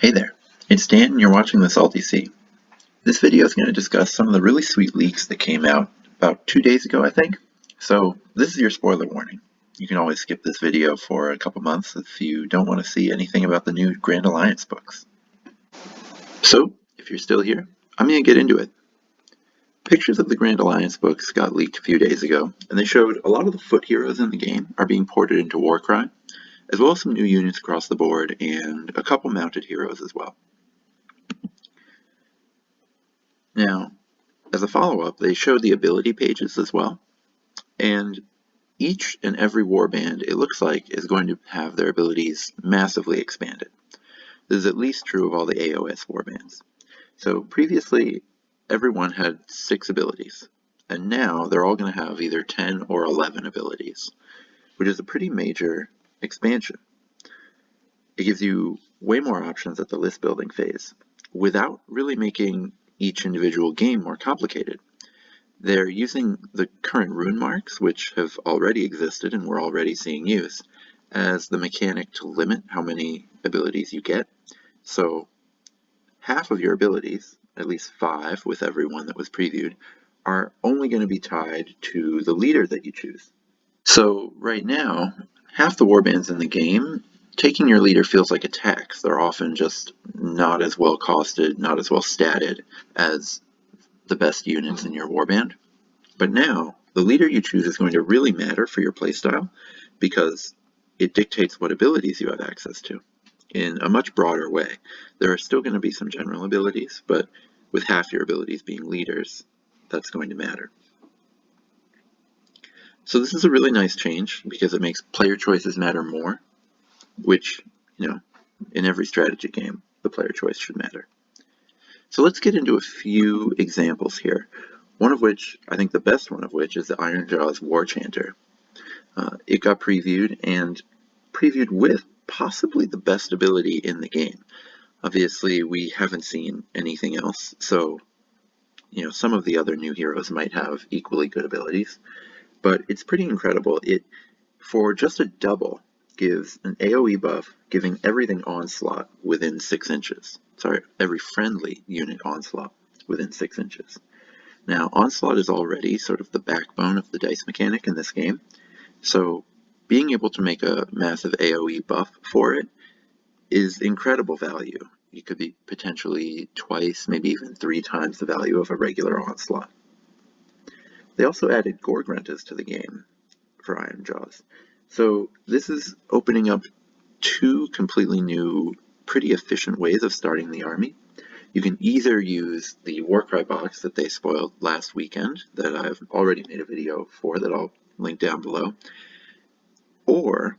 Hey there, it's Dan and you're watching The Salty Sea. This video is going to discuss some of the really sweet leaks that came out about 2 days ago, I think. So this is your spoiler warning. You can always skip this video for a couple months if you don't want to see anything about the new Grand Alliance books. So, if you're still here, I'm going to get into it. Pictures of the Grand Alliance books got leaked a few days ago, and they showed a lot of the foot heroes in the game are being ported into Warcry, as well as some new units across the board and a couple mounted heroes as well. Now, as a follow-up, they showed the ability pages as well, and each and every warband, it looks like, is going to have their abilities massively expanded. This is at least true of all the AOS warbands. So previously, everyone had 6 abilities, and now they're all going to have either 10 or 11 abilities, which is a pretty major expansion. It gives you way more options at the list building phase, without really making each individual game more complicated. They're using the current rune marks, which have already existed and we're already seeing use, as the mechanic to limit how many abilities you get. So half of your abilities, at least 5 with every one that was previewed, are only going to be tied to the leader that you choose. So right now, half the warbands in the game, taking your leader feels like a tax. They're often just not as well costed, not as well statted as the best units in your warband. But now, the leader you choose is going to really matter for your playstyle because it dictates what abilities you have access to in a much broader way. There are still going to be some general abilities, but with half your abilities being leaders, that's going to matter. So this is a really nice change because it makes player choices matter more, which, in every strategy game, the player choice should matter. So let's get into a few examples here. One of which, I think the best one of which, is the Ironjawz Warchanter. It got previewed, and previewed with possibly the best ability in the game. Obviously, we haven't seen anything else, so some of the other new heroes might have equally good abilities, but it's pretty incredible. It, for just a double, gives an AoE buff, giving everything onslaught within 6 inches. Sorry, every friendly unit onslaught within 6 inches. Now, Onslaught is already sort of the backbone of the dice mechanic in this game, so being able to make a massive AoE buff for it is incredible value. You could be potentially twice, maybe even 3 times the value of a regular Onslaught. They also added Gorgruntas to the game for Ironjawz, so this is opening up 2 completely new, pretty efficient ways of starting the army. You can either use the Warcry box that they spoiled last weekend, that I've already made a video for that I'll link down below, or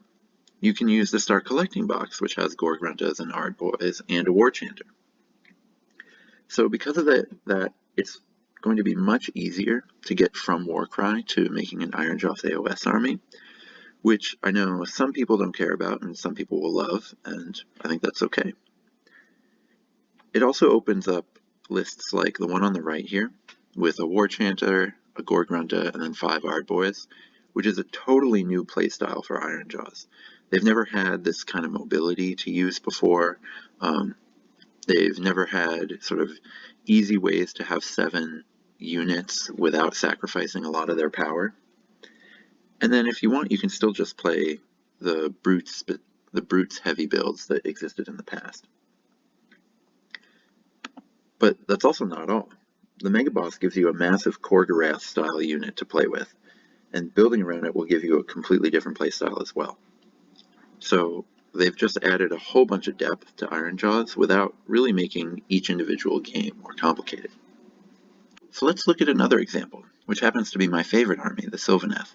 you can use the Start Collecting box, which has Gorgruntas and Ardboys and a Warchanter. So because of that, it's going to be much easier to get from Warcry to making an Ironjawz AOS army, which I know some people don't care about and some people will love, and I think that's okay. It also opens up lists like the one on the right here, with a Warchanter, a Gorgrunta, and then 5 Ardboys, which is a totally new playstyle for Ironjawz. They've never had this kind of mobility to use before. They've never had sort of easy ways to have 7 units without sacrificing a lot of their power. And then if you want, you can still just play the brutes heavy builds that existed in the past. But that's also not all. The Mega Boss gives you a massive Korgorath style unit to play with, and building around it will give you a completely different playstyle as well. So they've just added a whole bunch of depth to Ironjawz without really making each individual game more complicated. So let's look at another example, which happens to be my favorite army, the Sylvaneth.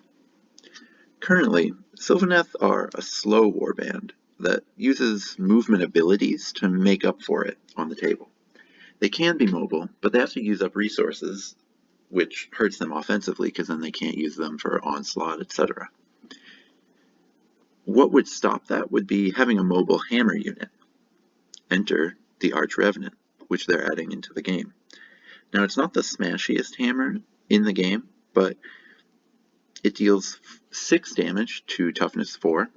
Currently, Sylvaneth are a slow warband that uses movement abilities to make up for it on the table. They can be mobile, but they have to use up resources, which hurts them offensively because then they can't use them for onslaught, etc. What would stop that would be having a mobile hammer unit. Enter the Arch-Revenant, which they're adding into the game. Now, it's not the smashiest hammer in the game, but it deals 6 damage to toughness 4,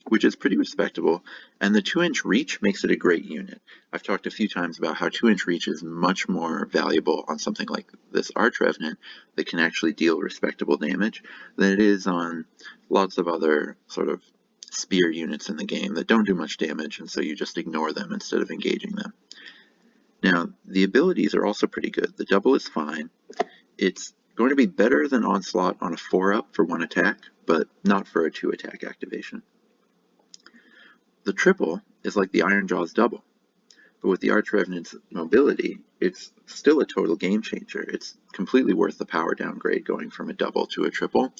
which is pretty respectable, and the 2-inch reach makes it a great unit. I've talked a few times about how 2-inch reach is much more valuable on something like this Arch-Revenant that can actually deal respectable damage than it is on lots of other sort of spear units in the game that don't do much damage, and so you just ignore them instead of engaging them. Now, the abilities are also pretty good. The double is fine. It's going to be better than Onslaught on a 4-up for 1 attack, but not for a 2-attack activation. The triple is like the Ironjawz double, but with the Arch-Revenant's mobility, it's still a total game changer. It's completely worth the power downgrade going from a double to a triple,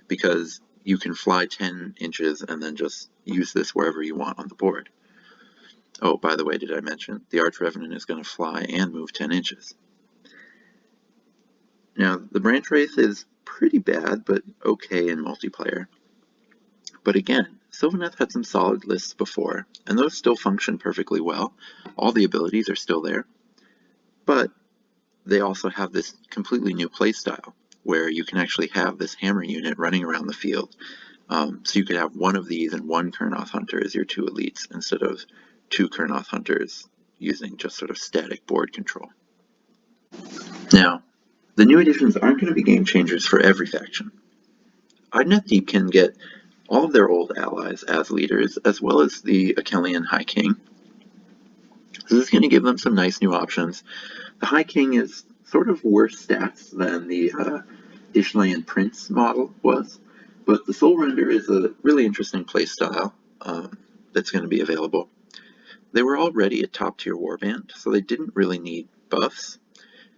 because you can fly 10 inches and then just use this wherever you want on the board. Oh, by the way, did I mention the Arch-Revenant is going to fly and move 10 inches. Now, the Branch Wraith is pretty bad, but okay in multiplayer. But again, Sylvaneth had some solid lists before, and those still function perfectly well. All the abilities are still there. But they also have this completely new playstyle, where you can actually have this hammer unit running around the field. So you could have one of these and one Kurnoth Hunter as your 2 elites, instead of 2 Kurnoth Hunters using just sort of static board control. Now, the new additions aren't going to be game changers for every faction. Idoneth Deepkin get all of their old allies as leaders, as well as the Achillean High King. This is going to give them some nice new options. The High King is sort of worse stats than the Ishlean Prince model was, but the Soul Render is a really interesting playstyle that's going to be available. They were already a top-tier warband, so they didn't really need buffs.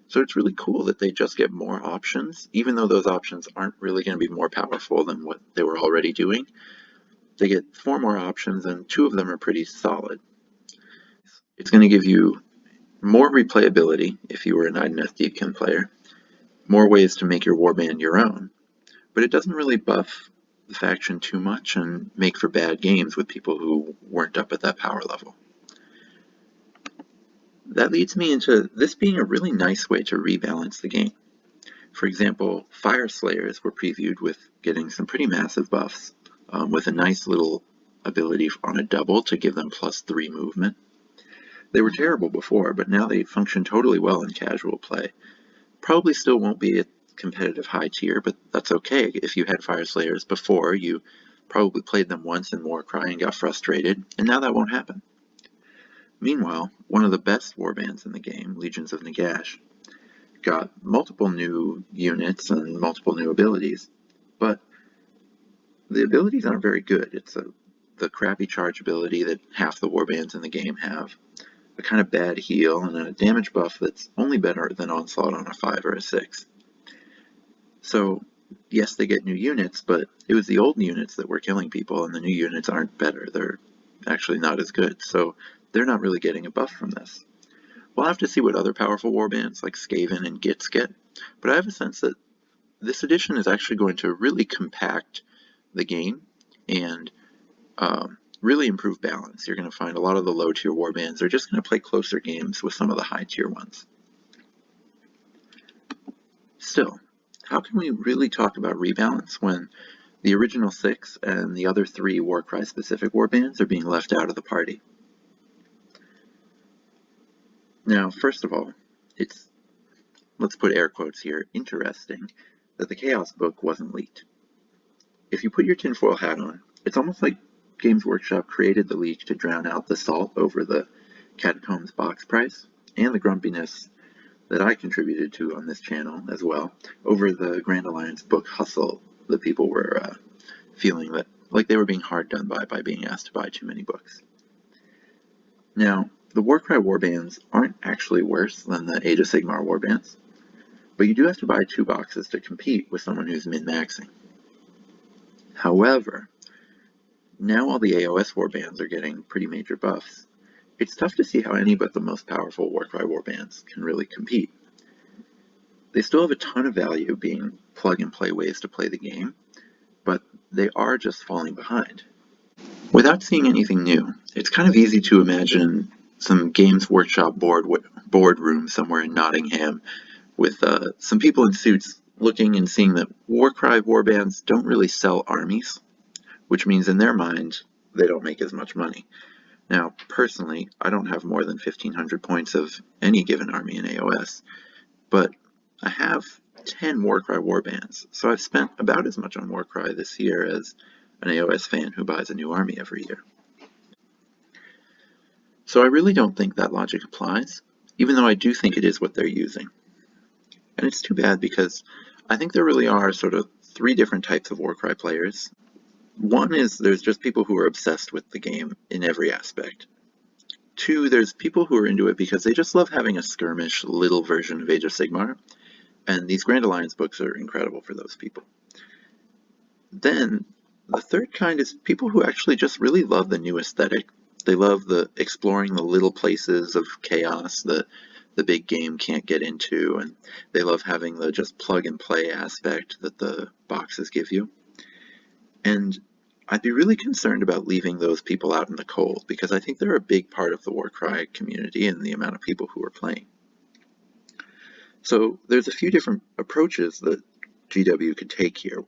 So it's really cool that they just get more options, even though those options aren't really going to be more powerful than what they were already doing. They get 4 more options, and 2 of them are pretty solid. It's going to give you more replayability if you were an Idoneth Deepkin player, more ways to make your warband your own, but it doesn't really buff the faction too much and make for bad games with people who weren't up at that power level. That leads me into this being a really nice way to rebalance the game. For example, Fire Slayers were previewed with getting some pretty massive buffs, with a nice little ability on a double to give them +3 movement. They were terrible before, but now they function totally well in casual play. Probably still won't be a competitive high tier, but that's okay. If you had Fire Slayers before, you probably played them once in Warcry and got frustrated, and now that won't happen. Meanwhile, one of the best warbands in the game, Legions of Nagash, got multiple new units and multiple new abilities, but the abilities aren't very good. It's the crappy charge ability that half the warbands in the game have, a kind of bad heal, and a damage buff that's only better than Onslaught on a 5 or a 6. So, yes, they get new units, but it was the old units that were killing people, and the new units aren't better. They're actually not as good, so they're not really getting a buff from this. We'll have to see what other powerful warbands like Skaven and Gits get, but I have a sense that this edition is actually going to really compact the game and really improve balance. You're going to find a lot of the low-tier warbands are just going to play closer games with some of the high-tier ones. Still, how can we really talk about rebalance when the original 6 and the other 3 Warcry-specific warbands are being left out of the party? Now, first of all, it's, let's put air quotes here, interesting that the Chaos book wasn't leaked. If you put your tinfoil hat on, it's almost like Games Workshop created the leak to drown out the salt over the Catacombs box price and the grumpiness that I contributed to on this channel as well over the Grand Alliance book hustle that people were feeling that like they were being hard done by being asked to buy too many books. Now, the Warcry warbands aren't actually worse than the Age of Sigmar warbands, but you do have to buy 2 boxes to compete with someone who's min-maxing. However, now all the AOS warbands are getting pretty major buffs. It's tough to see how any but the most powerful Warcry warbands can really compete. They still have a ton of value being plug-and-play ways to play the game, but they are just falling behind. Without seeing anything new, it's kind of easy to imagine some Games Workshop boardroom somewhere in Nottingham with some people in suits looking and seeing that Warcry warbands don't really sell armies, which means in their mind they don't make as much money. Now, personally, I don't have more than 1,500 points of any given army in AOS, but I have 10 Warcry warbands, so I've spent about as much on Warcry this year as an AOS fan who buys a new army every year. So I really don't think that logic applies, even though I do think it is what they're using. And it's too bad because I think there really are sort of three different types of Warcry players. One is there's just people who are obsessed with the game in every aspect. Two, there's people who are into it because they just love having a skirmish little version of Age of Sigmar, and these Grand Alliance books are incredible for those people. Then, the third kind is people who actually just really love the new aesthetic. They love the exploring the little places of chaos that the big game can't get into, and they love having the just plug and play aspect that the boxes give you. And I'd be really concerned about leaving those people out in the cold, because I think they're a big part of the Warcry community and the amount of people who are playing. So there's a few different approaches that GW could take here.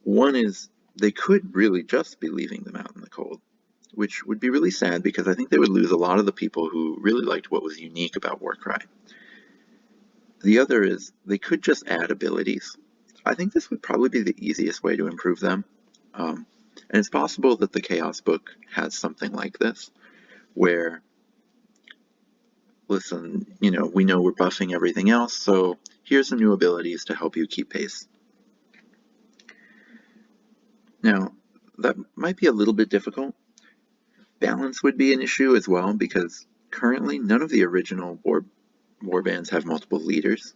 One is they could really just be leaving them out in the cold, which would be really sad because I think they would lose a lot of the people who really liked what was unique about Warcry. The other is they could just add abilities. I think this would probably be the easiest way to improve them. And it's possible that the Chaos book has something like this, where, listen, we know we're buffing everything else, so here's some new abilities to help you keep pace. Now, that might be a little bit difficult. Balance would be an issue as well, because currently none of the original warbands have multiple leaders.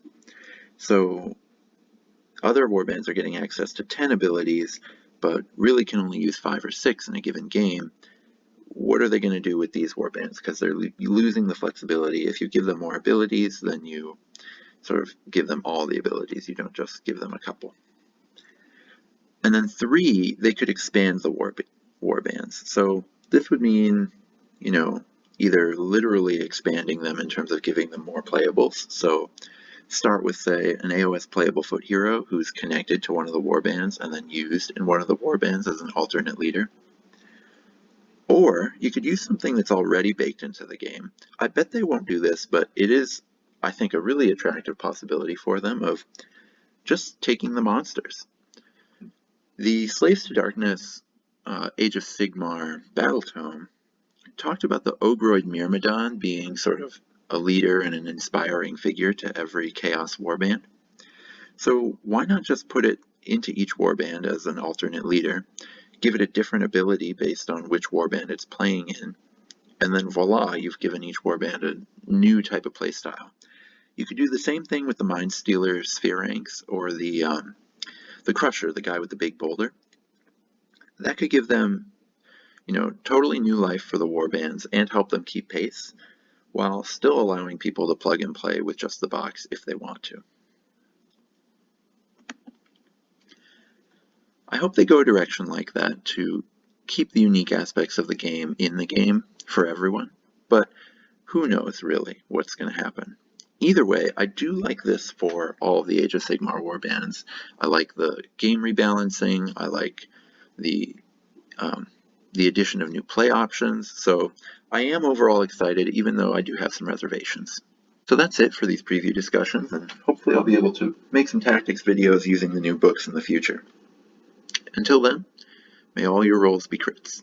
So other warbands are getting access to 10 abilities, but really can only use 5 or 6 in a given game. What are they going to do with these warbands? Because they're losing the flexibility. If you give them more abilities, then you sort of give them all the abilities. You don't just give them a couple. And then 3, they could expand the warbands. So this would mean, either literally expanding them in terms of giving them more playables. So start with, say, an AOS playable foot hero who's connected to one of the warbands and then used in one of the warbands as an alternate leader. Or you could use something that's already baked into the game. I bet they won't do this, but it is, I think, a really attractive possibility for them of just taking the monsters. The Slaves to Darkness Age of Sigmar battle tome talked about the Ogroid Myrmidon being sort of a leader and an inspiring figure to every Chaos warband. So why not just put it into each warband as an alternate leader, give it a different ability based on which warband it's playing in, and then voila, you've given each warband a new type of playstyle. You could do the same thing with the Mind Stealer Spheranx or the Crusher, the guy with the big boulder. That could give them, totally new life for the warbands and help them keep pace, while still allowing people to plug and play with just the box if they want to. I hope they go a direction like that to keep the unique aspects of the game in the game for everyone, but who knows really what's going to happen. Either way, I do like this for all of the Age of Sigmar warbands. I like the game rebalancing, I like the addition of new play options, so I am overall excited, even though I do have some reservations. So that's it for these preview discussions, and hopefully I'll be able to make some tactics videos using the new books in the future. Until then, may all your rolls be crits.